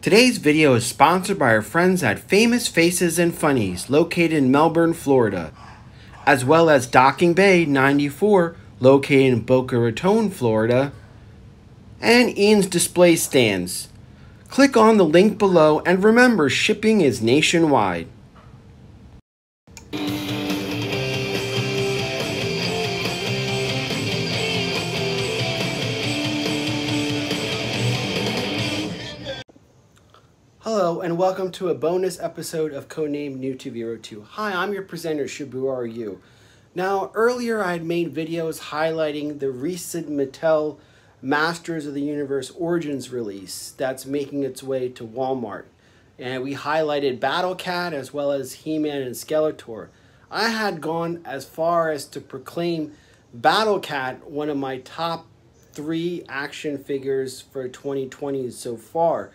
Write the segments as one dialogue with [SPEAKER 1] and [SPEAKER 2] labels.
[SPEAKER 1] Today's video is sponsored by our friends at Famous Faces and Funnies, located in Melbourne, Florida, as well as Docking Bay 94, located in Boca Raton, Florida, and Ian's Display Stands. Click on the link below and remember, shipping is nationwide. Hello and welcome to a bonus episode of Codename MOTU. Hi, I'm your presenter, Shibu, are you? Now, earlier I had made videos highlighting the recent Mattel Masters of the Universe Origins release that's making its way to Walmart. And we highlighted Battle Cat as well as He-Man and Skeletor. I had gone as far as to proclaim Battle Cat one of my top 3 action figures for 2020 so far.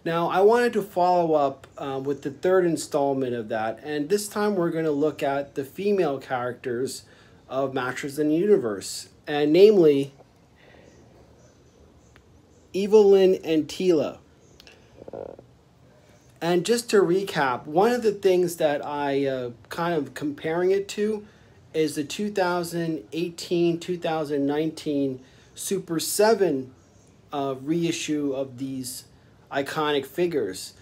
[SPEAKER 1] Now, I wanted to follow up with the 3rd installment of that, and this time we're going to look at the female characters of Masters of the Universe, and namely, Lynn and Teela. And just to recap, one of the things that I kind of comparing it to is the 2018-2019 Super 7 reissue of these iconic figures.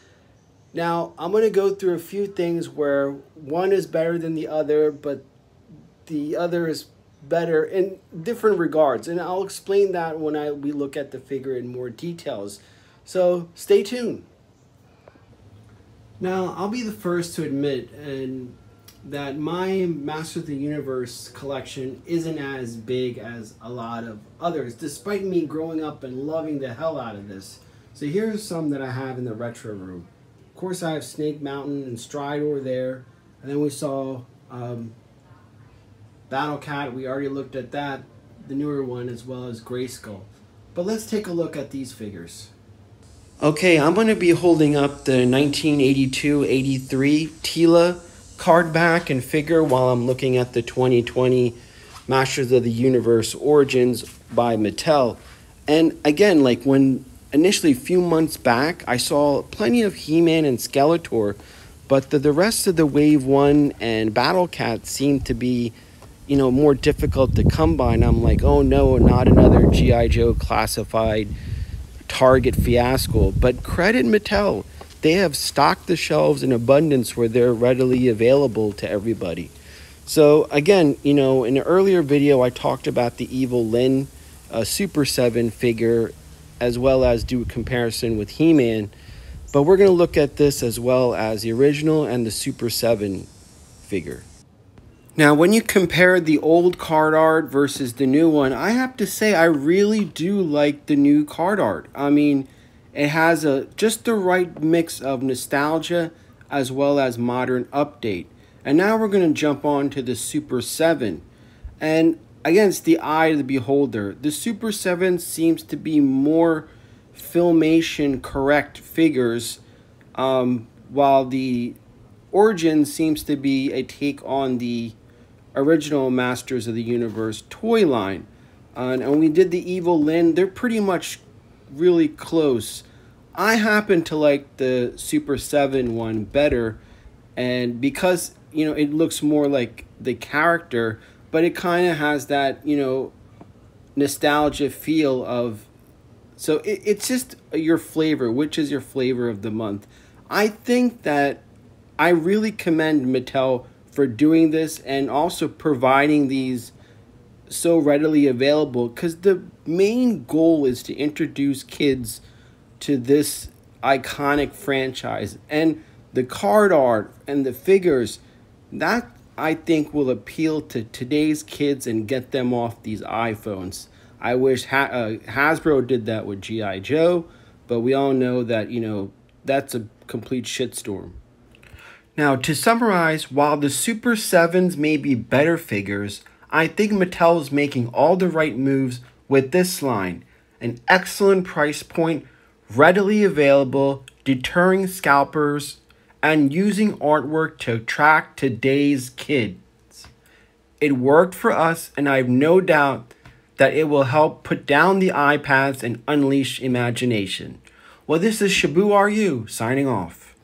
[SPEAKER 1] Now, I'm going to go through a few things where one is better than the other, but the other is better in different regards, and I'll explain that when we look at the figure in more details. So stay tuned. Now, I'll be the first to admit that my Master of the Universe collection isn't as big as a lot of others, despite me growing up and loving the hell out of this. So here's some that I have in the retro room. Of course, I have Snake Mountain and Stridor there. And then we saw Battle Cat. We already looked at that, the newer one, as well as Grayskull. But let's take a look at these figures. Okay, I'm going to be holding up the 1982-83 Teela card back and figure while I'm looking at the 2020 Masters of the Universe Origins by Mattel. And again, like when initially, a few months back, I saw plenty of He-Man and Skeletor, but the rest of the Wave 1 and Battle Cat seemed to be, more difficult to come by. And I'm like, oh no, not another G.I. Joe classified Target fiasco. But credit Mattel, they have stocked the shelves in abundance where they're readily available to everybody. So again, in an earlier video, I talked about the evil Lynn Super 7 figure, as well as do a comparison with He-Man. But we're going to look at this as well as the original and the Super 7 figure. Now, when you compare the old card art versus the new one, I have to say I really do like the new card art. I mean, it has just the right mix of nostalgia as well as modern update. And now we're going to jump on to the Super 7. And again, it's the eye of the beholder. The Super 7 seems to be more filmation correct figures, while the Origin seems to be a take on the original Masters of the Universe toy line. And we did the evil Lynn. They're pretty much really close. I happen to like the Super 7 one better, and because it looks more like the character, but it kind of has that, nostalgia feel of, so it's just your flavor. Which is your flavor of the month? I think that I really commend Mattel for doing this and also providing these so readily available, because the main goal is to introduce kids to this iconic franchise. And the card art and the figures, that I think will appeal to today's kids and get them off these iPhones. I wish Hasbro did that with G.I. Joe, but we all know that, that's a complete shitstorm. Now, to summarize, while the Super 7s may be better figures, I think Mattel is making all the right moves with this line. An excellent price point, readily available, deterring scalpers, and using artwork to attract today's kids. It worked for us, and I have no doubt that it will help put down the iPads and unleash imagination. Well, this is Shabu RU signing off.